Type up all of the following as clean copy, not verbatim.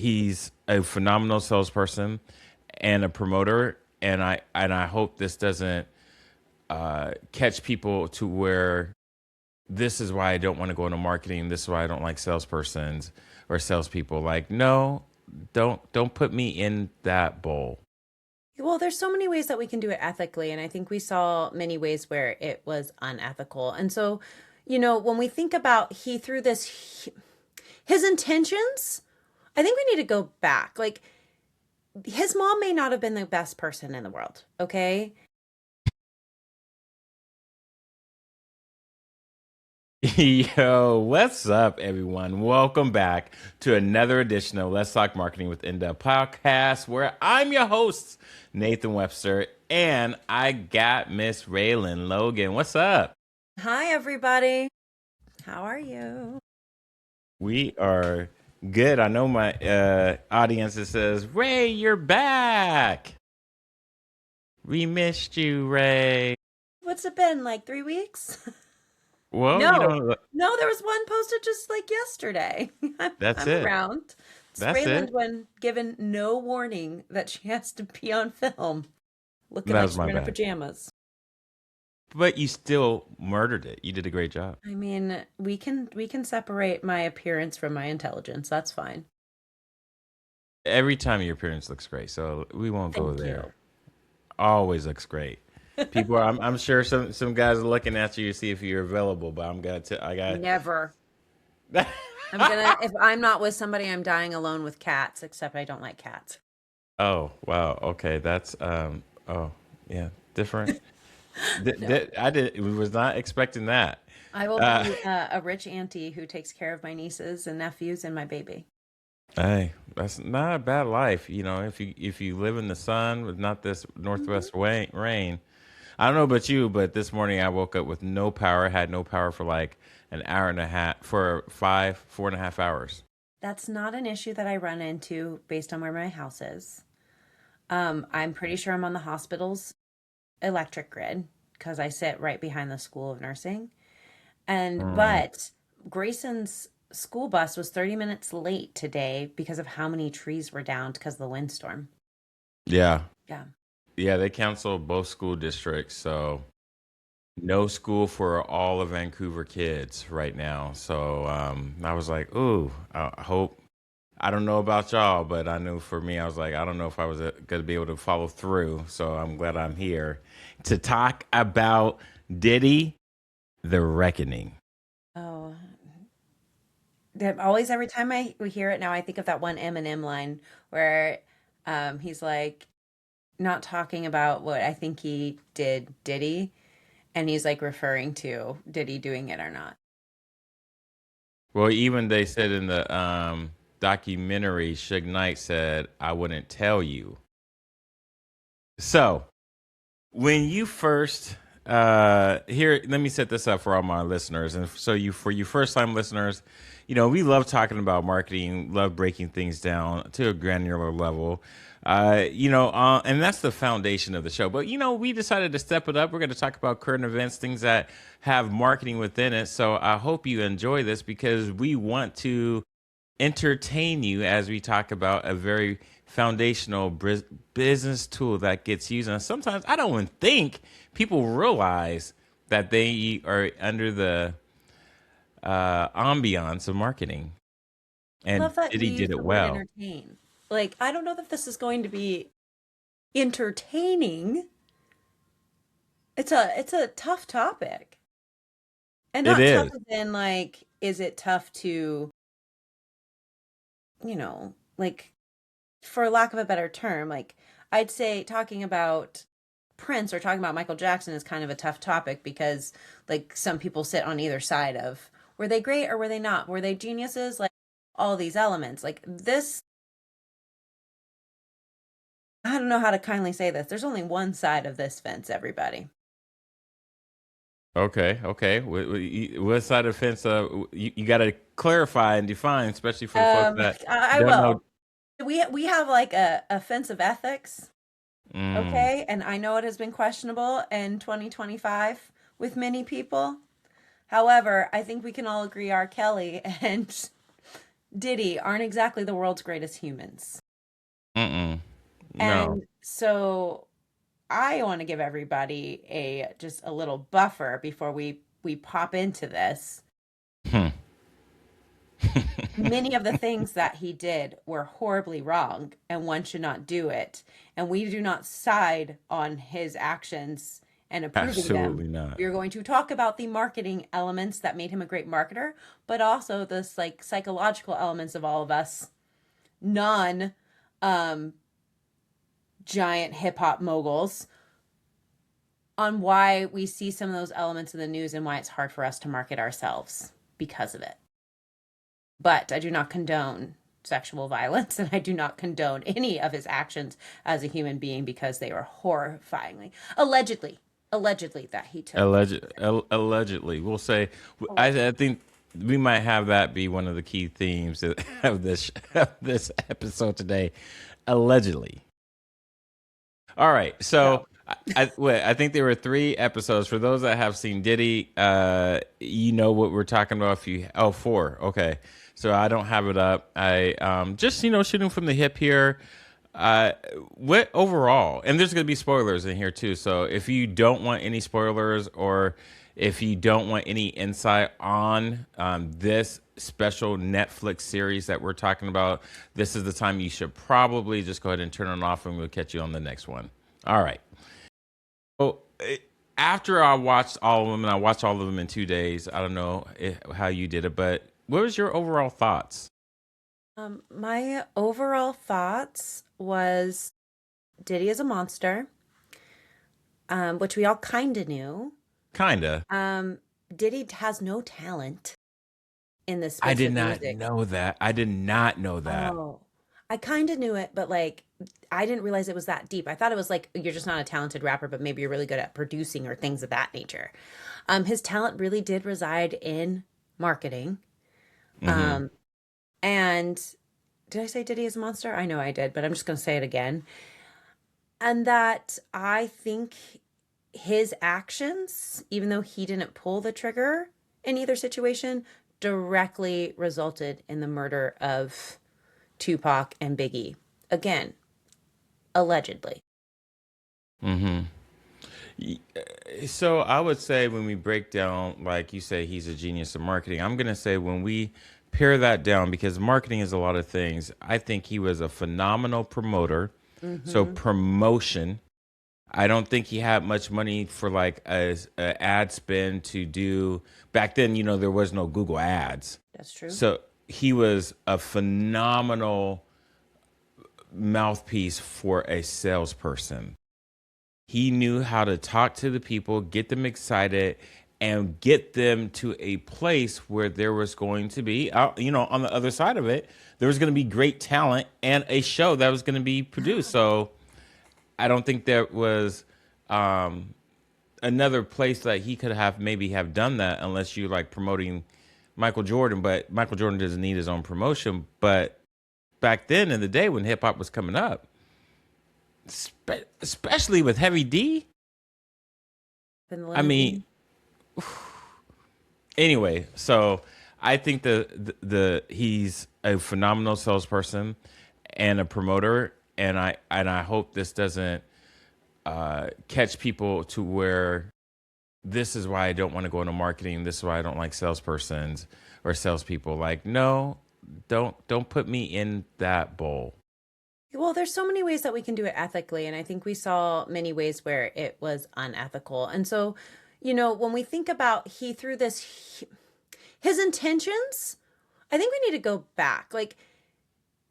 he's a phenomenal salesperson and a promoter, and I hope this doesn't catch people to where this is why I don't want to go into marketing. This is why I don't like salespersons or salespeople. Like, no, don't put me in that bowl. Well, there's so many ways that we can do it ethically, and I think we saw many ways where it was unethical. And so, when we think about he threw this, his intentions, I think we need to go back. Like, his mom may not have been the best person in the world, okay? Yo, what's up, everyone? Welcome back to another edition of Let's Talk Marketing with Inda podcast, where I'm your host, Nathan Webster, and I got Miss Réland Logan. What's up? Hi, everybody. How are you? We are good. I know my audience that says, Ray, you're back. We missed you, Ray. What's it been, like 3 weeks? Well, No, no, there was one posted just like yesterday. that's I'm it. around. It's That's Rayland it. when given no warning that she has to be on film, looking That like was she's my wearing her bad. pajamas. But you still murdered it. You did a great job. I mean, we can separate my appearance from my intelligence. That's fine. Every time your appearance looks great, so we won't go Thank there. you. Always looks great. People, I'm sure some guys are looking at you to see if you're available, but I got. Never. If I'm not with somebody, I'm dying alone with cats, except I don't like cats. Oh wow, okay, that's oh yeah, different. No. Was not expecting that. I will Uh, be a rich auntie who takes care of my nieces and nephews and my baby. hey, that's not a bad life. If you live in the sun with not this Hmm. northwest rain. I don't know about you, but this morning I woke up with no power. Had no power for like an hour and a half, for 4.5 hours. That's not an issue that I run into based on where my house is. I'm pretty sure I'm on the hospital's electric grid because I sit right behind the School of Nursing. And Mm, but Grayson's school bus was 30 minutes late today because of how many trees were down because of the windstorm. yeah, Yeah. yeah. They canceled both school districts, so no school for all of Vancouver kids right now. So I was like, ooh, I hope. I don't know about y'all, but I knew for me, I was like, I don't know if I was going to be able to follow through. So I'm glad I'm here to talk about Diddy, The Reckoning. Oh, that always every time we hear it now, I think of that one Eminem line where he's like not talking about what I think he did, Diddy, and he's like referring to Diddy doing it or not. Well, even they said in the documentary, Suge Knight said, I wouldn't tell you. So when you first here, let me set this up for all my listeners. And so for you first time listeners, we love talking about marketing, love breaking things down to a granular level. And that's the foundation of the show. But we decided to step it up. We're going to talk about current events, things that have marketing within it. So I hope you enjoy this because we want to entertain you as we talk about a very foundational business tool that gets used. And sometimes I don't even think people realize that they are under the ambiance of marketing. I And love that you Diddy use did the it word well. entertain. Like, I don't know that this is going to be entertaining. It's a tough topic. And It not tough is. as in like, is it tough to, like for lack of a better term, like I'd say talking about Prince or talking about Michael Jackson is kind of a tough topic because like some people sit on either side of were they great or were they not? Were they geniuses? Like all these elements. Like this, I don't know how to kindly say this. There's only one side of this fence, everybody. Okay. Okay. What side of the fence? You got to clarify and define, especially for the folks Um, that I don't know. will. We have like a offensive ethics, Mm, okay? And I know it has been questionable in 2025 with many people. However, I think we can all agree R. Kelly and Diddy aren't exactly the world's greatest humans. Mm-mm. No. And so I want to give everybody a just a little buffer before we pop into this. Hmm. Many of the things that he did were horribly wrong, and one should not do it. And we do not side on his actions and approving them. Absolutely not. We are going to talk about the marketing elements that made him a great marketer, but also the like psychological elements of all of us non um, giant hip hop moguls on why we see some of those elements in the news and why it's hard for us to market ourselves because of it. But I do not condone sexual violence and I do not condone any of his actions as a human being because they were horrifyingly, allegedly that he took. Allegedly, we'll say. I think we might have that be one of the key themes of this episode today. Allegedly. All right, so I think there were 3 episodes. For those that have seen Diddy, you know what we're talking about. If you 4, okay. So I don't have it up. I just shooting from the hip here. What overall, and there's going to be spoilers in here too. So if you don't want any spoilers, or if you don't want any insight on this special Netflix series that we're talking about, this is the time you should probably just go ahead and turn it off, and we'll catch you on the next one. All right. So after I watched all of them, and I watched all of them in 2 days, I don't know how you did it, but what was your overall thoughts? My overall thoughts was Diddy is a monster, which we all kind of knew. Kinda. Diddy has no talent in this I space did of not music. know that. I did not know that. Oh, I kind of knew it, but like I didn't realize it was that deep. I thought it was like you're just not a talented rapper, but maybe you're really good at producing or things of that nature. His talent really did reside in marketing. Mm-hmm. Um, and did I say Diddy is a monster? I know I did, but I'm just going to say it again. And that I think his actions, even though he didn't pull the trigger in either situation, directly resulted in the murder of Tupac and Biggie. Again, allegedly. Mm-hmm. So I would say when we break down, like you say, he's a genius of marketing. I'm gonna say when we pare that down, because marketing is a lot of things. I think he was a phenomenal promoter. So Mm-hmm. promotion. I don't think he had much money for like a ad spend to do back then. There was no Google Ads, That's true. so he was a phenomenal mouthpiece for a salesperson. He knew how to talk to the people, get them excited, and get them to a place where there was going to be, on the other side of it, there was going to be great talent and a show that was going to be produced. So I don't think there was another place that he could have maybe have done that, unless you like promoting Michael Jordan. But Michael Jordan doesn't need his own promotion. But back then in the day when hip hop was coming up, especially with Heavy D. Been the I mean, limousine. anyway, so I think the he's a phenomenal salesperson and a promoter, and I hope this doesn't catch people to where this is why I don't want to go into marketing. This is why I don't like salespersons or salespeople. Like, no, don't put me in that bowl. Well, there's so many ways that we can do it ethically, and I think we saw many ways where it was unethical. And so, when we think about he threw this, his intentions, I think we need to go back. Like,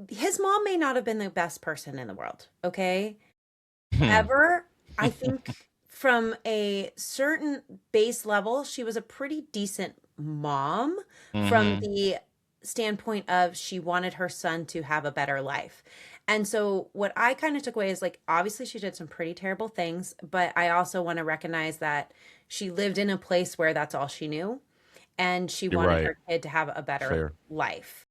his mom may not have been the best person in the world, okay? Hmm. However, I think from a certain base level, she was a pretty decent mom from Mm-hmm. the standpoint of she wanted her son to have a better life. And so what I kind of took away is like obviously she did some pretty terrible things, but I also want to recognize that she lived in a place where that's all she knew and she You're wanted right. her kid to have a better Fair. life.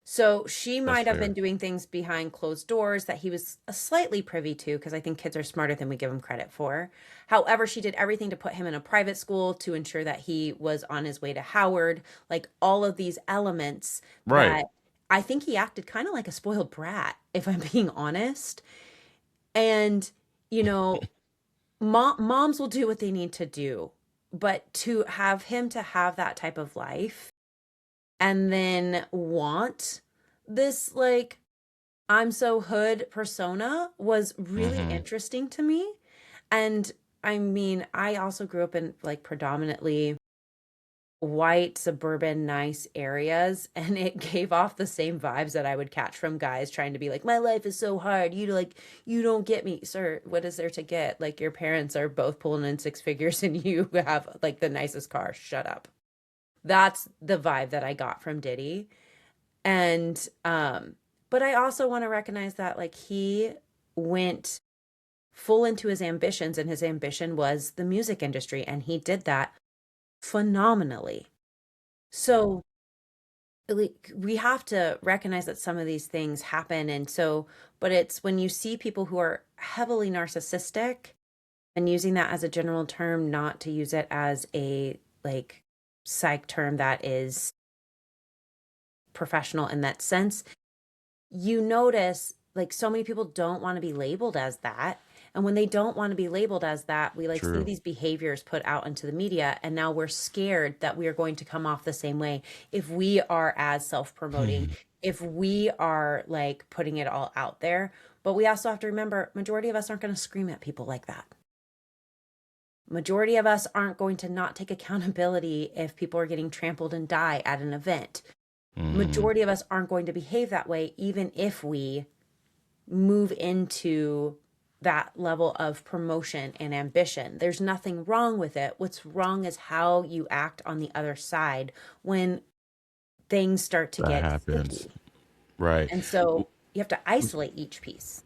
So she That's might have been fair. doing things behind closed doors that he was slightly privy to, because I think kids are smarter than we give them credit for. However, she did everything to put him in a private school to ensure that he was on his way to Howard, like all of these elements Right. that I think he acted kind of like a spoiled brat, if I'm being honest. And, you know, moms will do what they need to do, but to have him to have that type of life and then want this, like, I'm so hood persona was really Mm-hmm. interesting to me. And I mean, I also grew up in like predominantly white, suburban, nice areas, and it gave off the same vibes that I would catch from guys trying to be like, my life is so hard. You don't get me, sir. What is there to get? Like, your parents are both pulling in six figures and you have like the nicest car. Shut up. That's the vibe that I got from Diddy. And but I also want to recognize that like he went full into his ambitions, and his ambition was the music industry, and he did that phenomenally. So like, we have to recognize that some of these things happen. And so, but it's when you see people who are heavily narcissistic, and using that as a general term, not to use it as a like psych term that is professional in that sense, you notice like so many people don't want to be labeled as that. And when they don't want to be labeled as that, we like see True. these behaviors put out into the media. And now we're scared that we are going to come off the same way if we are as self promoting, if we are like putting it all out there. But we also have to remember, majority of us aren't going to scream at people like that. Majority of us aren't going to not take accountability if people are getting trampled and die at an event. Mm-hmm. Majority of us aren't going to behave that way, even if we move into that level of promotion and ambition. There's nothing wrong with it. What's wrong is how you act on the other side when things start to That get happens. sticky. Right. And so you have to isolate each piece.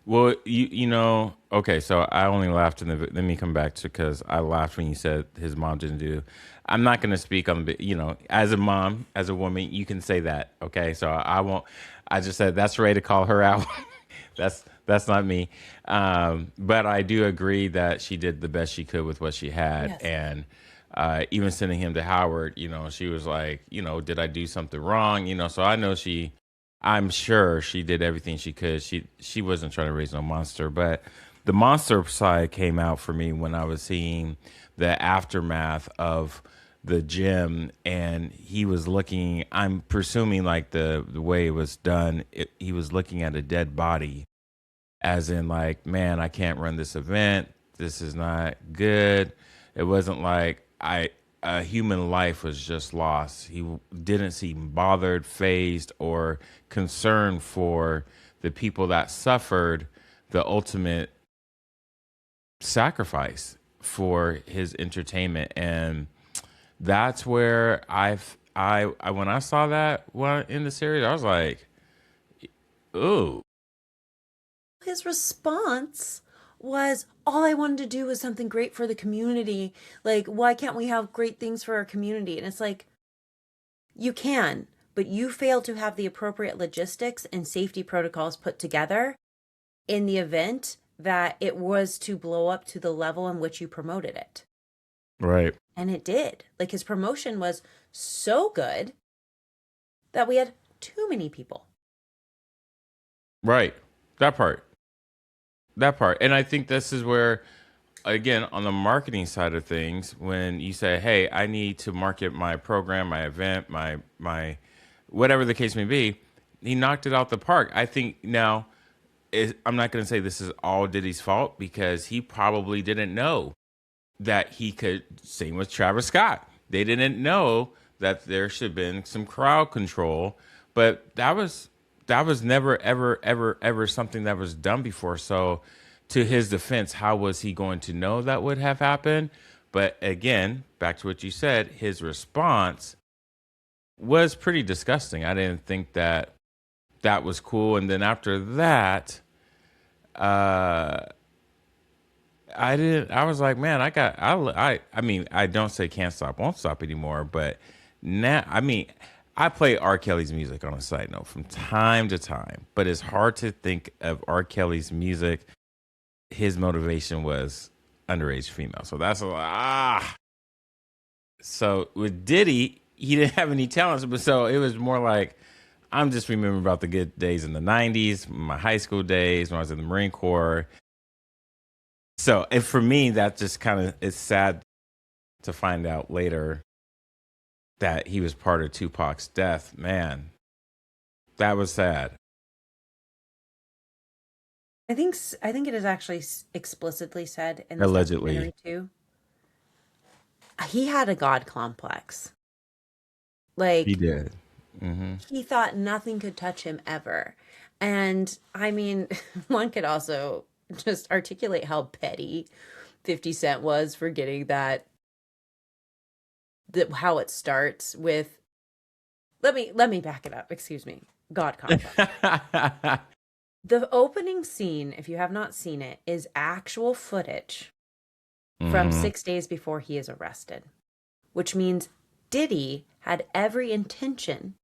Well, you know, okay, so I only laughed, and let me come back to, because I laughed when you said his mom didn't do. I'm not going to speak on the, you know, as a mom, as a woman, you can say that, okay? So I won't. I just said that's Ray to call her out. That's not me. But I do agree that she did the best she could with what she had, Yes. and even sending him to Howard, you know, she was like, you know, did I do something wrong? You know, so I know she. I'm sure she did everything she could. She wasn't trying to raise no monster, but the monster side came out for me when I was seeing the aftermath of the gym, and he was looking. I'm presuming like the way it was done. He was looking at a dead body, as in like, man, I can't run this event. This is not good. It wasn't like a human life was just lost. He didn't seem bothered, phased, or concerned for the people that suffered the ultimate sacrifice for his entertainment. And that's where I when I saw that one in the series, I was like, ooh. His response was, all I wanted to do was something great for the community. Like, why can't we have great things for our community? And it's like, you can, but you fail to have the appropriate logistics and safety protocols put together in the event that it was to blow up to the level in which you promoted it. Right. And it did. Like, his promotion was so good that we had too many people. Right. That part. That part. And I think this is where, again, on the marketing side of things, when you say, hey, I need to market my program, my event, my whatever the case may be, he knocked it out the park. I think now, I'm not going to say this is all Diddy's fault, because he probably didn't know that he could sing with Travis Scott. They didn't know that there should have been some crowd control, but that was never ever something that was done before. So to his defense, how was he going to know that would have happened? But again, back to what you said, his response was pretty disgusting. I didn't think that that was cool. And then after that, uh I didn't. I was like, man, I mean, I don't say can't stop, won't stop anymore. But now, I mean, I play R. Kelly's music on a side note from time to time. But it's hard to think of R. Kelly's music. His motivation was underage female. So that's a. So with Diddy, he didn't have any talents, but so it was more like, I'm just remembering about the good days in the '90s, my high school days when I was in the Marine Corps. So, and for me, that just kind of it's sad to find out later that he was part of Tupac's death. Man, that was sad. I think it is actually explicitly said in this Allegedly, documentary too. He had a god complex. he Like did. Hmm. he thought nothing could touch him ever. And I mean, one could also just articulate how petty 50 Cent was for getting how it starts with let me back it up. Excuse me. God complex. The opening scene, if you have not seen it, is actual footage from Hmm. 6 days before he is arrested, which means Diddy had every intention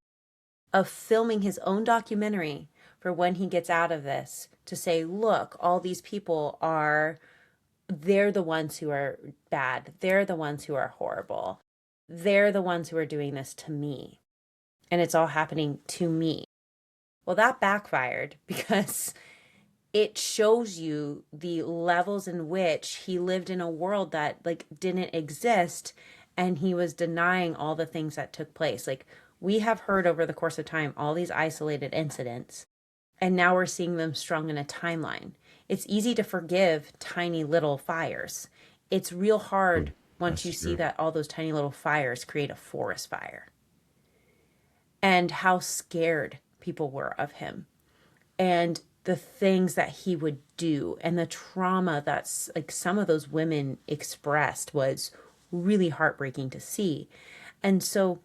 of filming his own documentary for when he gets out of this to say, look, all these people they're the ones who are bad. They're the ones who are horrible. They're the ones who are doing this to me. And it's all happening to me. Well, that backfired because it shows you the levels in which he lived in a world that like didn't exist, and he was denying all the things that took place. Like we have heard over the course of time all these isolated incidents, and now we're seeing them strung in a timeline. It's easy to forgive tiny little fires. It's real hard once That's you see true. that all those tiny little fires create a forest fire, and how scared people were of him, and the things that he would do, and the trauma that's like some of those women expressed was really heartbreaking to see. And so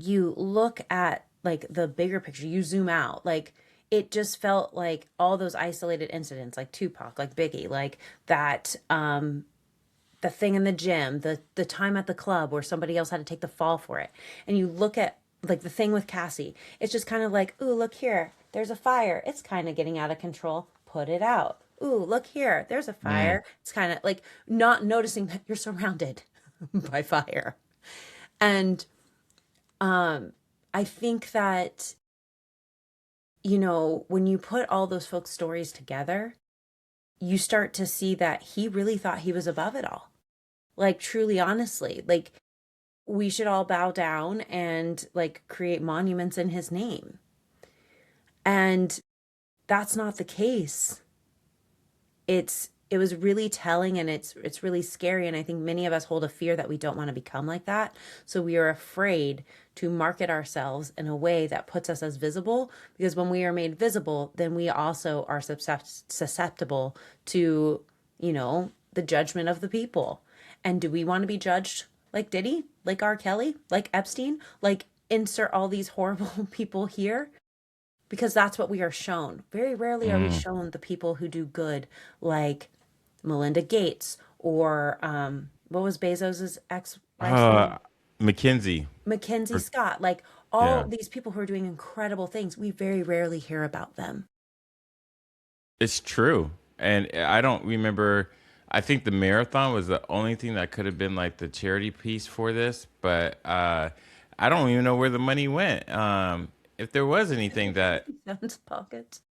you look at like the bigger picture, you zoom out, like it just felt like all those isolated incidents, like Tupac, like Biggie, like that the thing in the gym, the time at the club where somebody else had to take the fall for it. And you look at like the thing with Cassie, it's just kind of like, ooh, look here, there's a fire. It's kind of getting out of control. Put it out. Ooh, look here, there's a Mm. fire. It's kind of like not noticing that you're surrounded by fire. And I think that, when you put all those folks' stories together, you start to see that he really thought he was above it all. Like, truly, honestly, like, we should all bow down and like create monuments in his name. And that's not the case. It was really telling, and it's really scary, and I think many of us hold a fear that we don't want to become like that. So we are afraid to market ourselves in a way that puts us as visible, because when we are made visible, then we also are susceptible to, the judgment of the people. And do we want to be judged like Diddy, like R. Kelly, like Epstein, like insert all these horrible people here? Because that's what we are shown. Very rarely are we Mm. shown the people who do good, like Melinda Gates, or what was Bezos's ex-wife's name? Uh, Mackenzie. Mackenzie Or- Scott. Like all Yeah, these people who are doing incredible things, we very rarely hear about them. it's true. And I don't remember. I think the marathon was the only thing that could have been like the charity piece for this, but I don't even know where the money went. If there was anything that 50 Cent's pockets.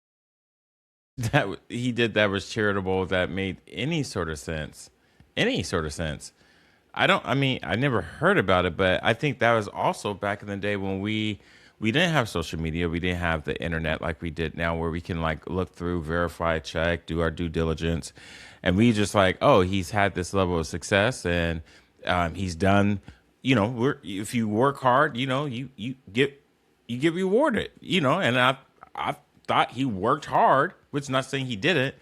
he did that was charitable that made any sort of sense. I don't. I mean, I never heard about it, but I think that was also back in the day when we didn't have social media, we didn't have the internet like we did now, where we can like look through, verify, check, do our due diligence, and we just like, oh, he's had this level of success, and he's done. If you work hard, you get rewarded. And I thought he worked hard, which is not saying he didn't,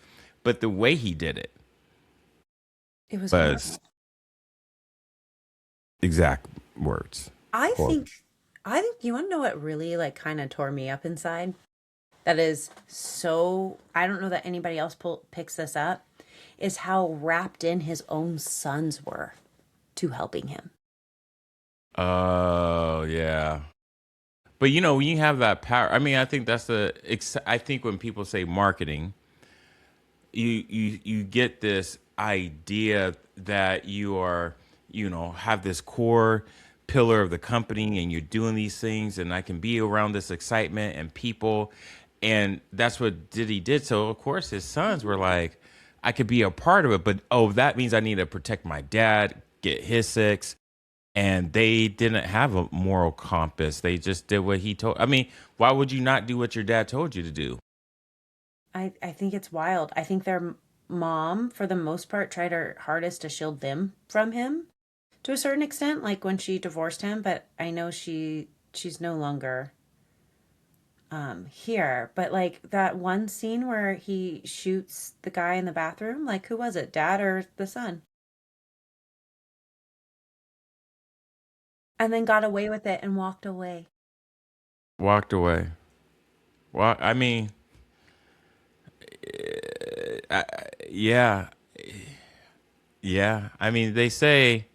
but the way he did it It was was horrible. exact words. I Horrible. think I think you want to know what really like kind of tore me up inside? That is so, I don't know that anybody else picks this up, is how wrapped in his own sons were to helping him. Oh yeah. But when you have that power, I mean, I think I think when people say marketing, you get this idea that you are, have this core pillar of the company and you're doing these things and I can be around this excitement and people. And that's what Diddy did. So of course his sons were like, I could be a part of it, but oh, that means I need to protect my dad, get his six. And they didn't have a moral compass. They just did what he told. I mean, why would you not do what your dad told you to do? I think it's wild. I think their mom, for the most part, tried her hardest to shield them from him to a certain extent, like when she divorced him. But I know she's no longer here. But like that one scene where he shoots the guy in the bathroom, like who was it, dad or the son? And then got away with it and walked away. Walked away. Well, I mean, I, yeah, yeah. I mean, they say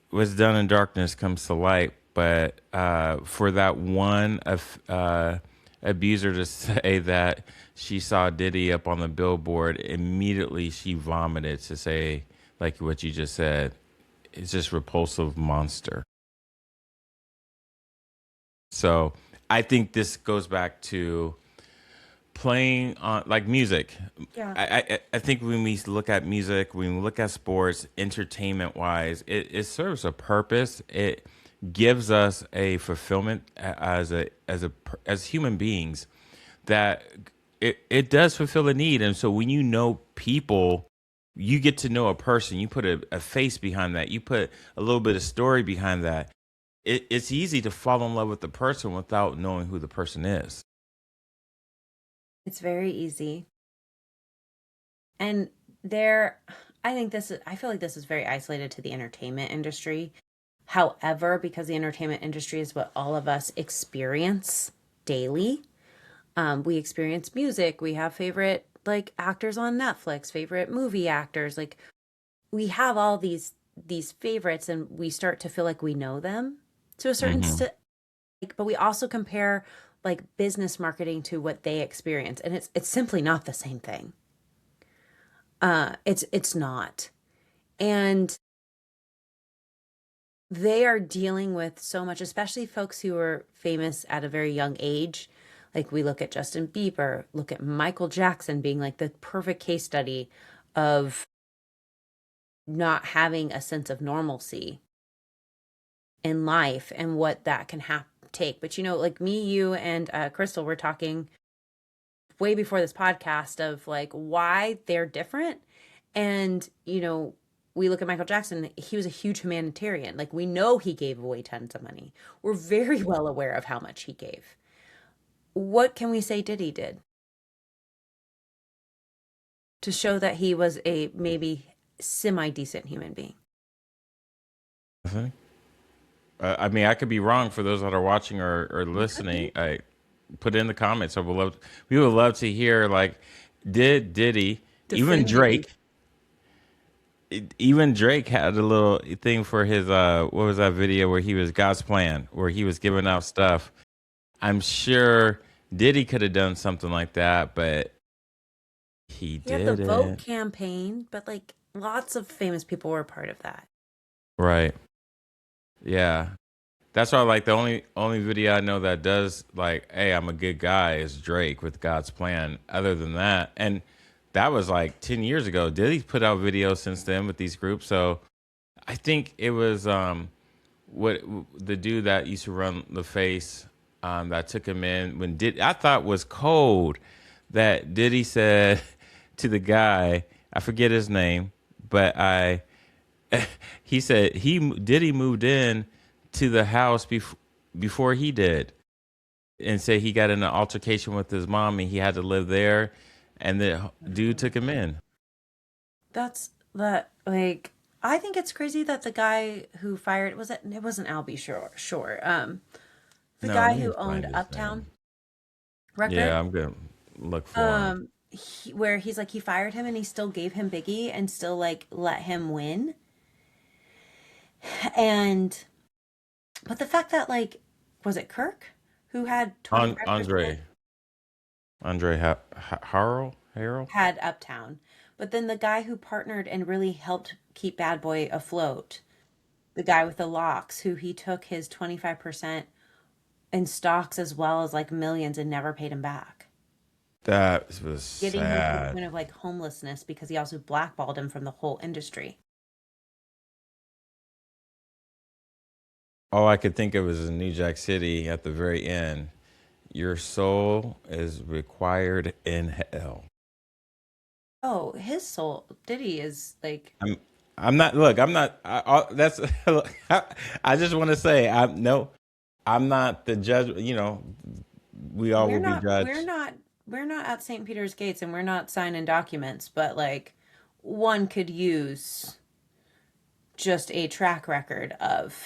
what's done in darkness comes to light, but for that one abuser to say that she saw Diddy up on the billboard, immediately she vomited to say, like what you just said, it's just repulsive monster. So I think this goes back to playing on like music. Yeah. I think when we look at music, when we look at sports, entertainment wise, it serves a purpose. It gives us a fulfillment as human beings that it does fulfill a need. And so when you know people, you get to know a person. You put a face behind that. You put a little bit of story behind that. It's easy to fall in love with the person without knowing who the person is. It's very easy. And there, I think this is, I feel like this is very isolated to the entertainment industry. However, because the entertainment industry is what all of us experience daily, we experience music, we have favorite like actors on Netflix, favorite movie actors, like we have all these favorites and we start to feel like we know them to a certain Hmm. like, but we also compare like business marketing to what they experience and it's simply not the same thing. It's not. And they are dealing with so much, especially folks who are famous at a very young age. Like we look at Justin Bieber, look at Michael Jackson being like the perfect case study of not having a sense of normalcy in life and what that can take. But you know, like me, you, and Crystal were talking way before this podcast of like why they're different. And, you know, we look at Michael Jackson, he was a huge humanitarian. Like we know he gave away tons of money. We're very well aware of how much he gave. What can we say Diddy did to show that he was a maybe semi decent human being? I mean, I could be wrong. For those that are watching or Could be. listening, I put it in the comments. We would love to hear like, did Diddy, even Defend Diddy. Drake, even Drake had a little thing for his what was that video where he was God's plan, where he was giving out stuff. I'm sure Diddy could have done something like that, but he He had the vote didn't. campaign, but like lots of famous people were a part of that. Right? Yeah. That's why, like, the only video I know that does like, "Hey, I'm a good guy" is Drake with God's Plan. Other than that, and that was like 10 years ago. Diddy's put out videos since then with these groups. So I think it was what the dude that used to run the face that took him in when did I thought was cold that Diddy said to the guy, I forget his name, but he said Diddy moved in to the house before he did, and said he got in an altercation with his mom and he had to live there, and the dude took him in. That's that like I think it's crazy that the guy who fired it wasn't Albie Shore. The No, guy let me who owned find his Uptown name. Yeah, Records, I'm gonna look for him. where he's like he fired him and he still gave him Biggie and still like let him win. And but the fact that like was it Kirk who had 20 On records with Andre Harrell. had Uptown. But then the guy who partnered and really helped keep Bad Boy afloat the guy with the locks, who he took his 25% in stocks as well as like millions and never paid him back, That was getting him to the sad. point of like homelessness because he also blackballed him from the whole industry. All I could think of was in New Jack City at the very end. Your soul is required in hell. Oh, his soul, Diddy is like, I'm I'm not. Look, I'm not. That's. I just want to say, I'm no. I'm not the judge. You know, we all we're will be not, we're judged. not, we're not at St. Peter's gates and we're not signing documents, but like one could use just a track record of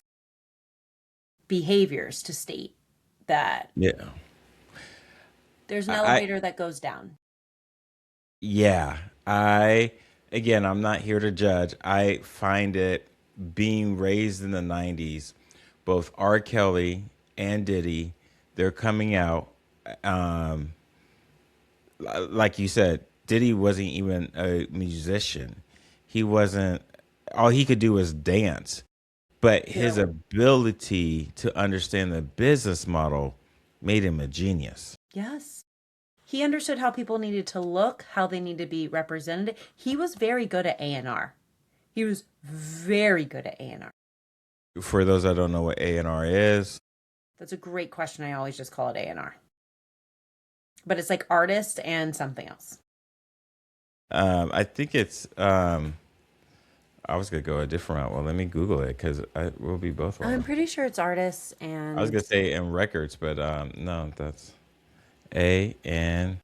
behaviors to state that Yeah. there's an I elevator that goes down. yeah. I again, I'm not here to judge. I find it being raised in the '90s, both R. Kelly and Diddy, they're coming out. Um, like you said, Diddy wasn't even a musician. He wasn't. All he could do was dance. But his True. ability to understand the business model made him a genius. Yes. He understood how people needed to look, how they need to be represented. He was very good at A&R. He was very good at A&R. For those that don't know what A&R is, That's a great question. I always just call it A&R. But it's like artist and something else. I think it's. I was gonna go a different route. Well, let me Google it because I will be both I'm wrong. pretty sure it's artists I was and gonna say in records, but no, that's A and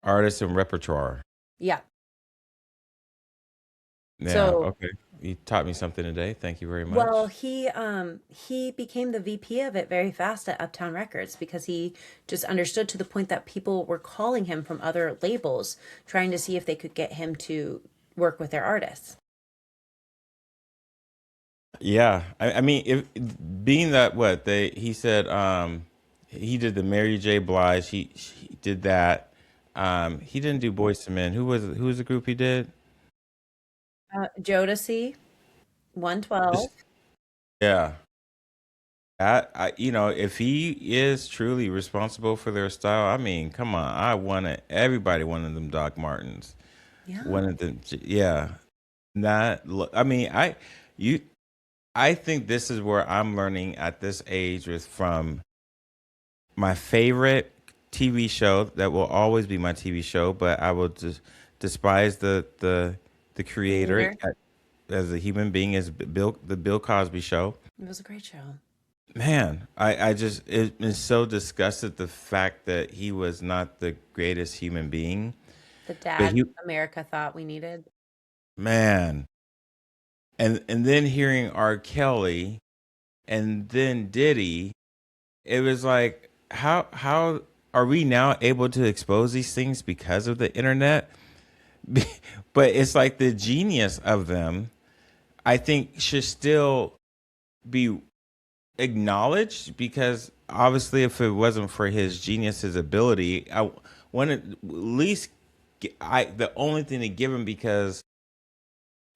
artist and repertoire. yeah. Yeah. So, Okay. You taught me something today. Thank you very well, much. he became the VP of it very fast at Uptown Records because he just understood to the point that people were calling him from other labels trying to see if they could get him to work with their artists. Yeah. I mean, if being that what they he said, he did the Mary J. Blige. He did that. He didn't do Boys to Men. Who was the group he did? Jodeci, 112. Just- Yeah. If he is truly responsible for their style, I mean, come on, everybody wanted them Doc Martens, Yeah. wanted them, yeah. I mean, you, I think this is where I'm learning at this age with from my favorite TV show that will always be my TV show, but I will just despise the creator Creator. as a human being is the Bill Cosby show. It was a great show. Man, I just it is so disgusted the fact that he was not the greatest human being. The But dad he America thought we needed. man, and then hearing R. Kelly and then Diddy, it was like how are we now able to expose these things because of the internet? But it's like the genius of them, I think should still be acknowledged because obviously if it wasn't for his genius, his ability, I wanted at least the only thing to give him because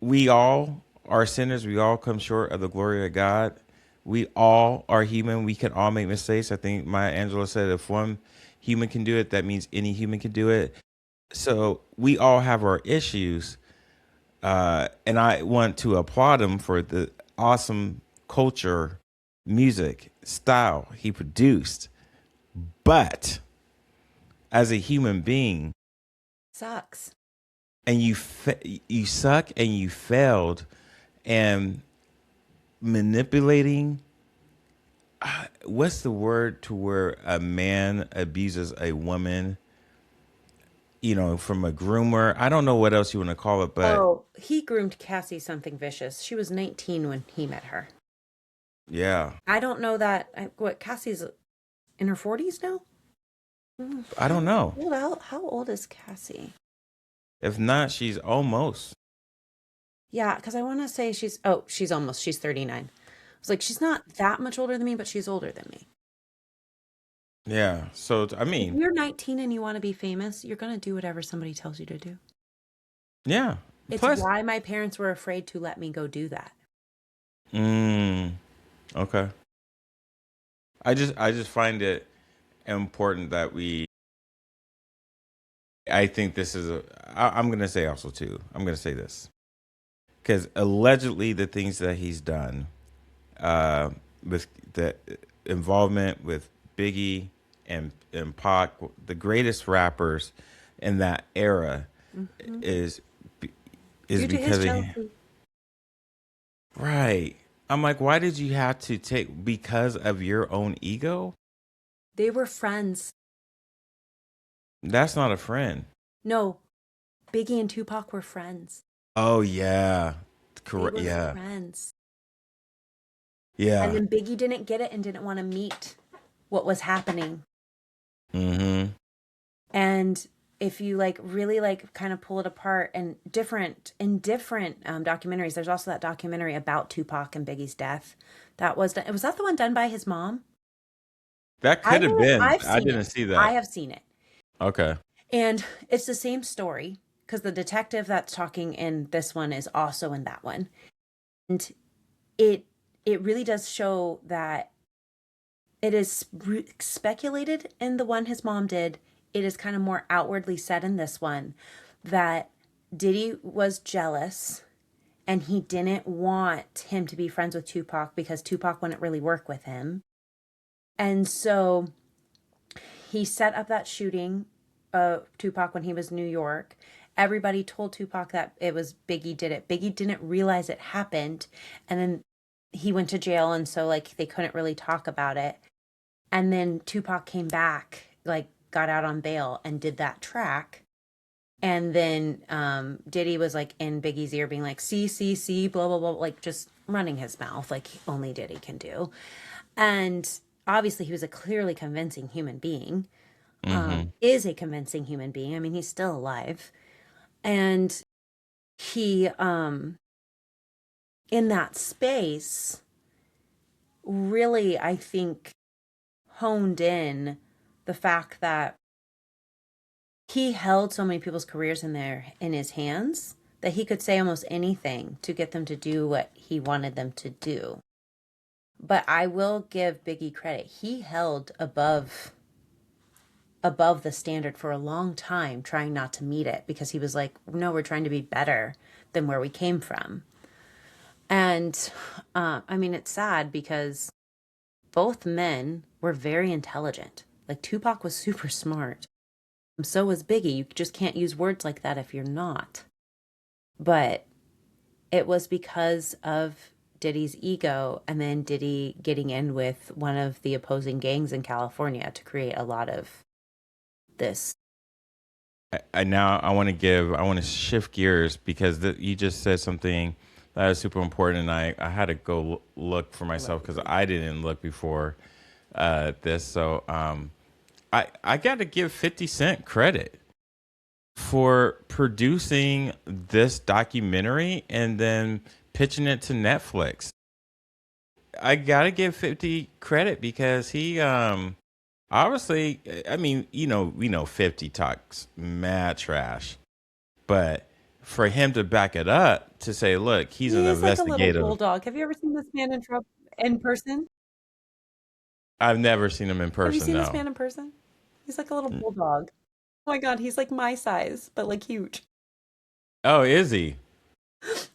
we all are sinners, we all come short of the glory of God. We all are human. We can all make mistakes. I think Maya Angelou said if one human can do it, that means any human can do it. So we all have our issues. And I want to applaud him for the awesome culture, music, style he produced. But as a human being, Sucks. and you suck and you failed, and manipulating. What's the word to where a man abuses a woman? From a groomer. I don't know what else you want to call it, but Oh, he groomed Cassie something vicious. She was 19 when he met her. yeah, I don't know that. What, Cassie's in her 40s now? I don't know. How old is Cassie? If not, she's almost. Yeah, because I want to say she's 39. I was like, she's not that much older than me, but she's older than me. Yeah. So I If mean, you're 19 and you want to be famous, you're going to do whatever somebody tells you to do. yeah. It's Plus, why my parents were afraid to let me go do that. mm, okay. I just find it important that we. I think this is a. I'm gonna say also too. I'm gonna say this because allegedly the things that he's done, uh, with the involvement with Biggie and Pac, the greatest rappers in that era, Hmm. is is Due to his because of, jealousy. right. I'm like, why did you have to take because of your own ego? They were friends. That's not a friend. No, Biggie and Tupac were friends. Oh yeah, They correct. were Yeah, friends. And yeah. then Biggie didn't get it and didn't want to meet what was happening. Mm-hmm. And if you like really like kind of pull it apart and different documentaries, there's also that documentary about Tupac and Biggie's death. That was done. Was that the one done by his mom? That could have been. I've I seen it. didn't see I that. have seen it. Okay. And it's the same story because the detective that's talking in this one is also in that one. And it it really does show that it is speculated in the one his mom did. It is kind of more outwardly said in this one that Diddy was jealous and he didn't want him to be friends with Tupac because Tupac wouldn't really work with him. And so he set up that shooting of Tupac when he was in New York. Everybody told Tupac that it was Biggie did it. Biggie didn't realize it happened. And then he went to jail. And so, like, they couldn't really talk about it. And then Tupac came back, like, got out on bail and did that track. And then Diddy was, like, in Biggie's ear being like, see, blah, blah, blah, like, just running his mouth like only Diddy can do. And obviously, he was a clearly convincing human being. Mm-hmm. Is a convincing human being. I mean, he's still alive. And he, in that space, really, I think, honed in the fact that he held so many people's careers in his hands that he could say almost anything to get them to do what he wanted them to do. But I will give Biggie credit. He held above the standard for a long time, trying not to meet it because he was like, no, we're trying to be better than where we came from. And I mean, it's sad because both men were very intelligent. Like Tupac was super smart. So was Biggie. You just can't use words like that if you're not. But it was because of Diddy's ego and then Diddy getting in with one of the opposing gangs in California to create a lot of this. I want to shift gears because you just said something that is super important, and I had to go look for myself because I didn't look before this. So I got to give 50 Cent credit for producing this documentary and then pitching it to Netflix. I got to give 50 credit because he obviously, I mean, we know 50 talks mad trash, but for him to back it up to say, look, he's an He's like a little investigative. bulldog. Have you ever seen this man in person? I've never seen him in Have you person, seen this no. man in person? He's like a little bulldog. Oh my God, he's like my size, but like huge. Oh, is he?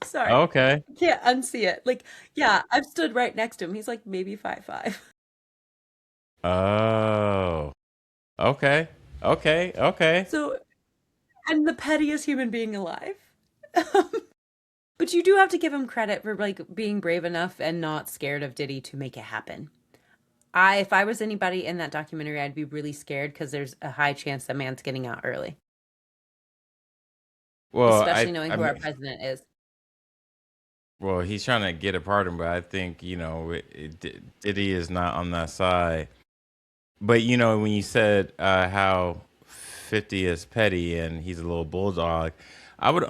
Sorry. Okay. Can't unsee it. Like, yeah, I've stood right next to him. He's like maybe 5'5". Oh, okay. Okay. Okay. So, and the pettiest human being alive. But you do have to give him credit for like being brave enough and not scared of Diddy to make it happen. If I was anybody in that documentary, I'd be really scared because there's a high chance that man's getting out early, Well, especially knowing I who our mean, president is. well, he's trying to get a pardon, but I think, Diddy is not on that side. But, when you said how 50 is petty and he's a little bulldog, I would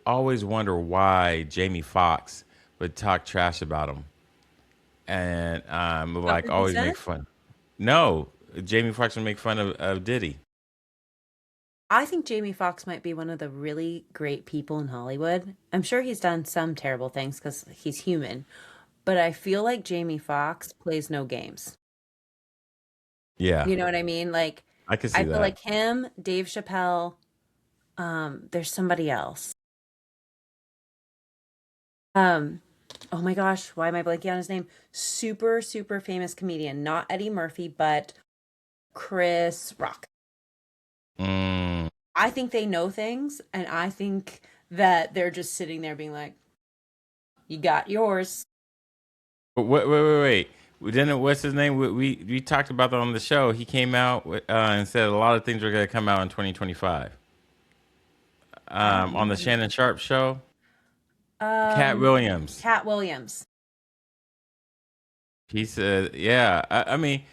always wonder why Jamie Foxx would talk trash about him and About like 50 always make Cent? fun. No, Jamie Foxx would make fun of Diddy. I think Jamie Foxx might be one of the really great people in Hollywood. I'm sure he's done some terrible things because he's human, but I feel like Jamie Foxx plays no games. Yeah, You know what I mean? Like, I can see I feel that. like him, Dave Chappelle, there's somebody else. Um, oh my gosh, why am I blanking on his name? Super, super famous comedian, not Eddie Murphy, but Chris Rock. Mm. I think they know things, and I think that they're just sitting there being like, "You got yours." But wait. Didn't what's his name? We talked about that on the show. He came out and said a lot of things are going to come out in 2025. I don't On the remember. Shannon Sharp show, Cat Um, Williams. Cat Williams. He said, "Yeah, I mean,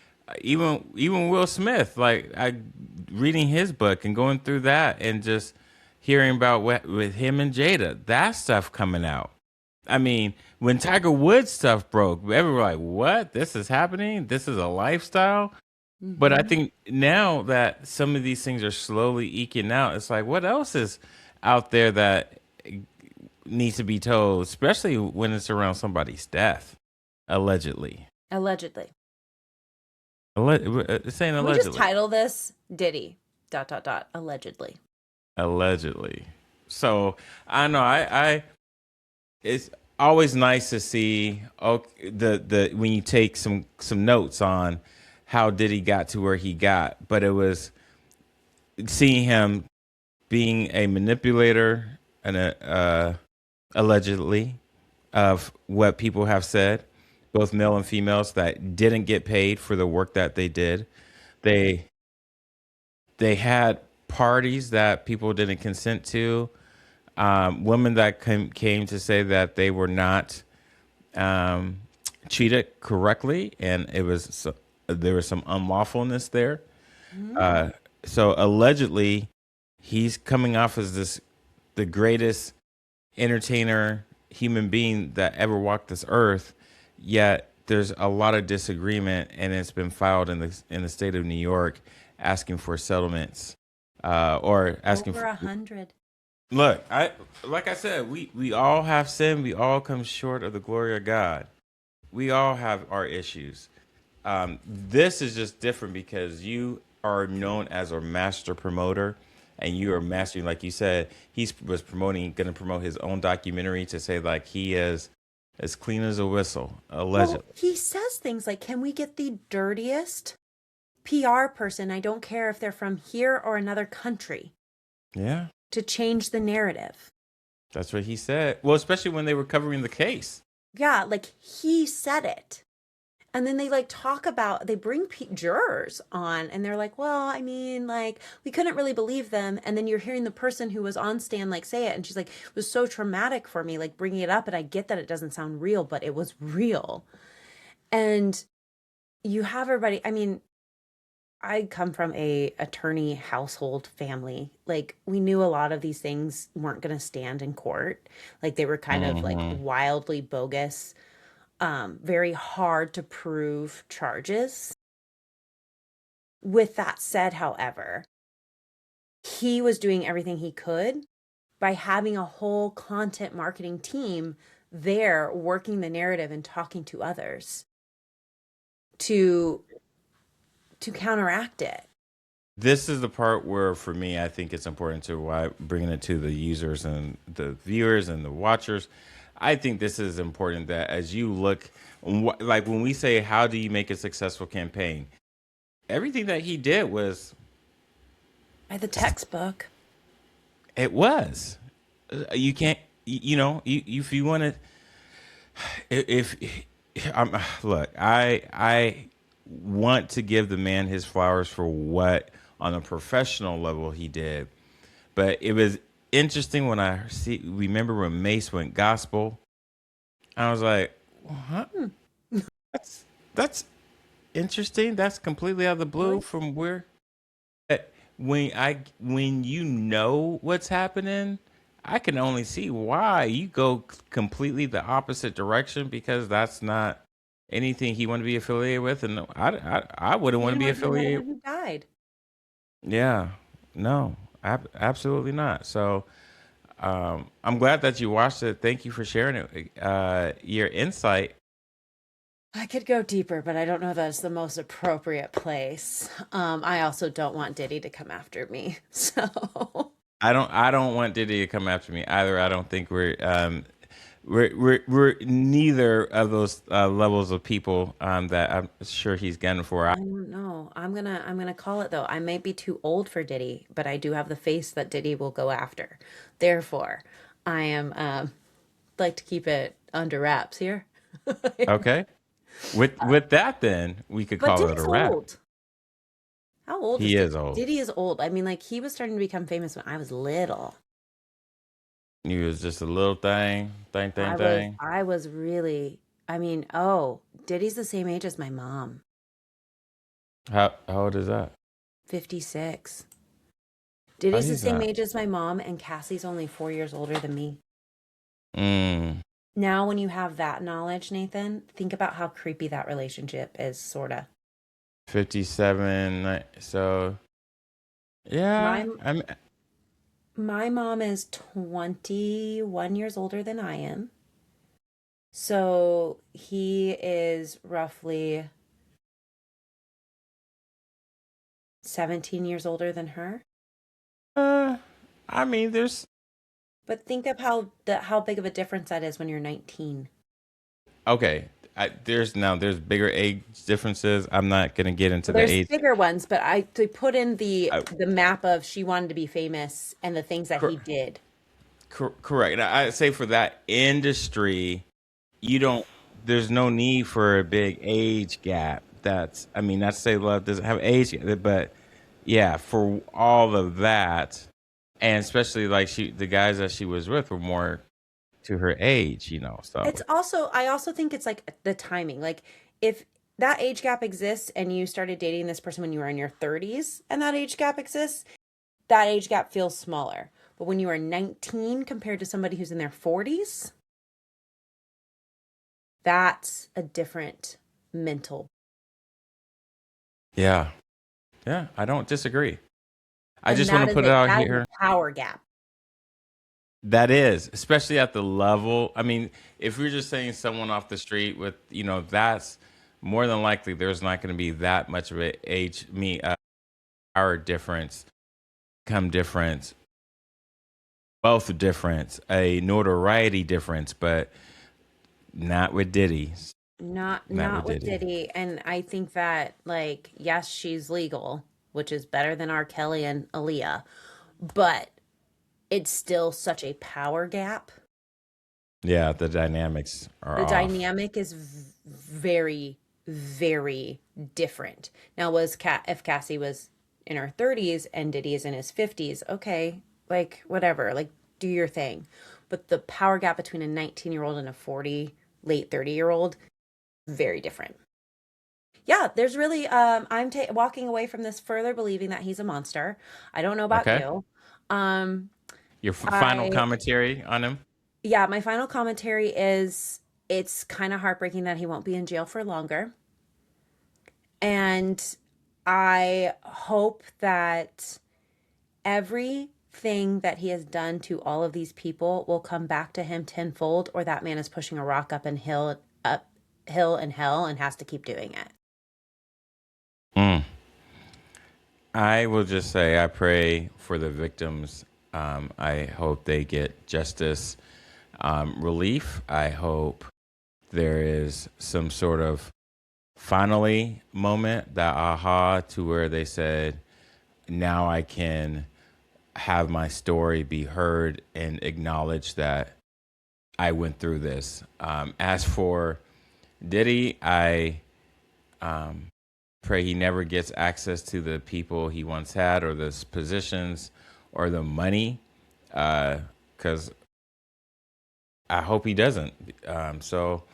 even Will Smith. Like I reading his book and going through that and just hearing about what with him and Jada, that stuff coming out. I mean, when Tiger Woods stuff broke, everyone were like, "What? This is happening? This is a lifestyle." But I Hmm. think now that some of these things are slowly eking out, it's like, what else is out there that needs to be told, especially when it's around somebody's death, allegedly. Allegedly. Saying Can we just allegedly, title this Diddy dot dot dot allegedly? allegedly. So I know it's always nice to see the when you take some notes on how Diddy got to where he got, but it was seeing him being a manipulator and allegedly of what people have said, both male and females that didn't get paid for the work that they did. They they had parties that people didn't consent to. Women that came to say that they were not um, treated correctly, and there was some unlawfulness there. Hmm. Uh, so allegedly, he's coming off as the greatest entertainer human being that ever walked this earth. Yet there's a lot of disagreement, and it's been filed in the state of New York asking for settlements or asking Over for. 100. Look, I like I said, we all have sin. We all come short of the glory of God. We all have our issues. This is just different because you are known as a master promoter, and you are mastering, like you said, was promoting, going to promote his own documentary to say like he is as clean as a whistle, Well, allegedly. he says things like, "Can we get the dirtiest PR person? I don't care if they're from here or another country Yeah, to change the narrative." that's what he said. Well, especially when they were covering the case. Yeah, like he said it. And then they like talk about, they bring jurors on and they're like, well, I mean, like, we couldn't really believe them. And then you're hearing the person who was on stand like say it. And she's like, it was so traumatic for me, like bringing it up. And I get that it doesn't sound real, but it was real. And you have everybody, I mean, I come from a attorney household family. Like we knew a lot of these things weren't going to stand in court. Like they were kind of like Hmm. wildly bogus, very hard to prove charges. With that said, however, he was doing everything he could by having a whole content marketing team there working the narrative and talking to others to counteract it. This is the part where, for me, I think it's important to why bringing it to the users and the viewers and the watchers. I think this is important that as you look, like when we say, how do you make a successful campaign? Everything that he did was, By the textbook. it was. You can't, if you want to, if look, I want to give the man his flowers for what on a professional level he did, but it was interesting when I remember when Mace went gospel. I was like, what? Hmm. That's interesting. That's completely out of the blue Really? from where. When you know what's happening, I can only see why you go completely the opposite direction because that's not anything he want to be affiliated with, and I wouldn't He want to didn't be want to be another affiliated. one who died. Yeah, no. Absolutely not. So I'm glad that you watched it. Thank you for sharing it. Your insight. I could go deeper, but I don't know that's the most appropriate place. I also don't want Diddy to come after me. So I don't want Diddy to come after me either. I don't think we're neither of those levels of people that I'm sure he's gunning for. I don't know. I'm gonna call it though. I might be too old for Diddy, but I do have the face that Diddy will go after. Therefore, I am like to keep it under wraps here. Okay. With that, then we could But call it a Diddy's wrap. old. How old is He Diddy? is old. Diddy is old. I mean, like he was starting to become famous when I was little. He was just a little I was thing. I was really I mean, oh, Diddy's the same age as my mom, How old is that? 56. Oh, Diddy's the he's same not. age as my mom, and Cassie's only 4 years older than me. Mm, Now, when you have that knowledge, Nathan, think about how creepy that relationship is, sorta. 57. So yeah, My my mom is 21 years older than I am. So he is roughly 17 years older than her. uh, I mean, there's But think of how big of a difference that is when you're 19. okay. There's bigger age differences. I'm not gonna get into Well, the there's age. bigger ones, but I to put in I, the map of she wanted to be famous and the things that he cor- did. correct. I say for that industry, you don't. There's no need for a big age gap. I mean, not to say love doesn't have age, but yeah, for all of that, and especially like the guys that she was with were more to her age, So It's also I also think it's like the timing. Like if that age gap exists and you started dating this person when you were in your 30s and that age gap exists, that age gap feels smaller. But when you are 19 compared to somebody who's in their 40s, that's a different mental. yeah, yeah, I don't disagree. I And just want to put it out that is here. a power gap. That is, especially at the level. I mean, if we're just saying someone off the street with, that's more than likely there's not going to be that much of a hour difference, come difference, both difference, a notoriety difference, but not with Diddy. Not with Not with Diddy. Diddy. And I think that like, yes, she's legal, which is better than R. Kelly and Aaliyah, but it's still such a power gap. Yeah, the dynamics are The off. dynamic is very, very different. Now, if Cassie was in her 30s and Diddy is in his 50s, okay, like whatever, like do your thing. But the power gap between a 19-year-old and a 40, late 30-year-old, very different. Yeah, there's really walking away from this further believing that he's a monster. I don't know about Okay. you. Um Your final I commentary on him? Yeah, my final commentary is it's kind of heartbreaking that he won't be in jail for longer. And I hope that everything that he has done to all of these people will come back to him tenfold, or that man is pushing a rock up hill and hell and has to keep doing it. Mm. I will just say I pray for the victims. I hope they get justice, relief. I hope there is some sort of finally moment, that aha, to where they said, now I can have my story be heard and acknowledge that I went through this. As for Diddy, I pray he never gets access to the people he once had, or the positions, or the money, because I hope he doesn't. So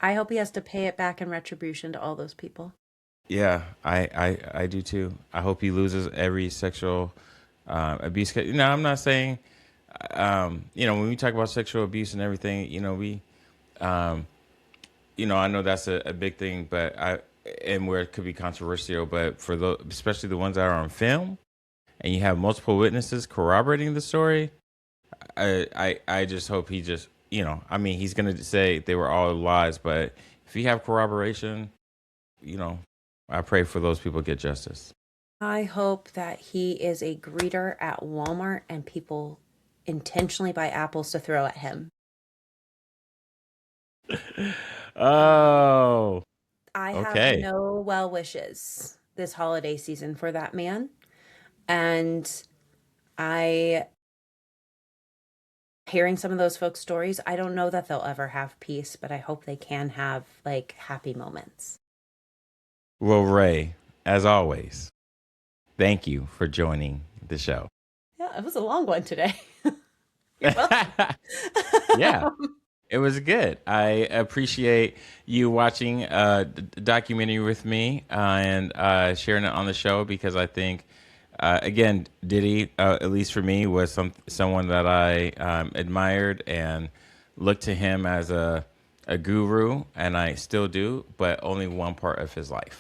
I hope he has to pay it back in retribution to all those people. yeah, I do too. I hope he loses every sexual abuse. I'm not saying, when we talk about sexual abuse and everything, um, I know that's a big thing, and where it could be controversial, but for especially the ones that are on film and you have multiple witnesses corroborating the story, I just hope he just, I mean, he's going to say they were all lies, but if you have corroboration, I pray for those people get justice. I hope that he is a greeter at Walmart and people intentionally buy apples to throw at him. Oh, I have okay. no well wishes this holiday season for that man. And I, hearing some of those folks' stories, I don't know that they'll ever have peace, but I hope they can have like happy moments. Well, Ray, as always, thank you for joining the show. Yeah, it was a long one today. You're welcome. Yeah, it was good. I appreciate you watching a documentary with me and sharing it on the show, because I think, again, Diddy, at least for me, was someone that I admired and looked to him as a guru, and I still do, but only one part of his life.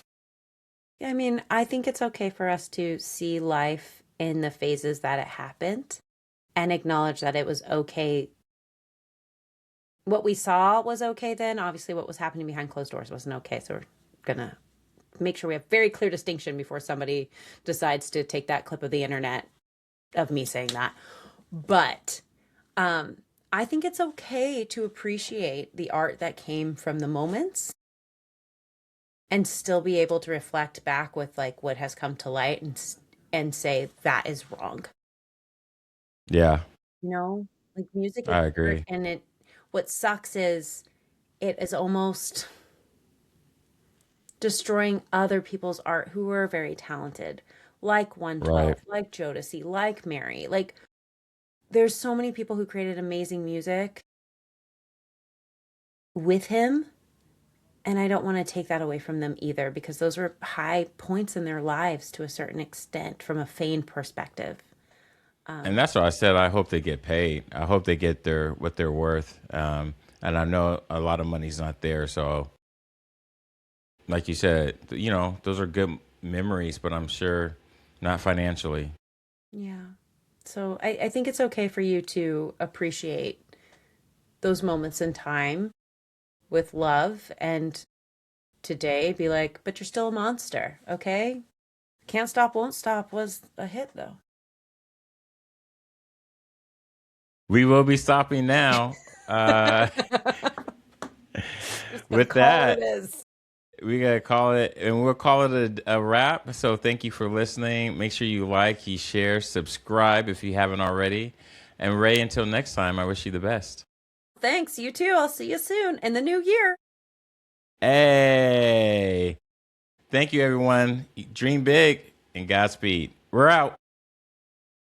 I mean, I think it's okay for us to see life in the phases that it happened and acknowledge that it was okay. What we saw was okay then. Obviously, what was happening behind closed doors wasn't okay. So we're going to make sure we have very clear distinction before somebody decides to take that clip of the internet of me saying that. But I think it's okay to appreciate the art that came from the moments and still be able to reflect back with like what has come to light and say that is wrong. Yeah, Like music is I art, agree. and what sucks is it is almost destroying other people's art who are very talented, like 112, Right. like Jodeci, like Mary. Like there's so many people who created amazing music with him. And I don't want to take that away from them either, because those were high points in their lives to a certain extent from a fame perspective. And that's why I said I hope they get paid. I hope they get what they're worth. And I know a lot of money's not there, so like you said, those are good memories, but I'm sure not financially. Yeah. So I think it's okay for you to appreciate those moments in time with love, and today be like, but you're still a monster, okay? Can't Stop, Won't Stop was a hit though. We will be stopping now. Just gonna With call it that, is. we gotta call it, and we'll call it a wrap. So thank you for listening. Make sure you like, you share, subscribe if you haven't already. And Ray, until next time, I wish you the best. Thanks, you too. I'll see you soon in the new year. Hey, thank you, everyone. Dream big and Godspeed. We're out.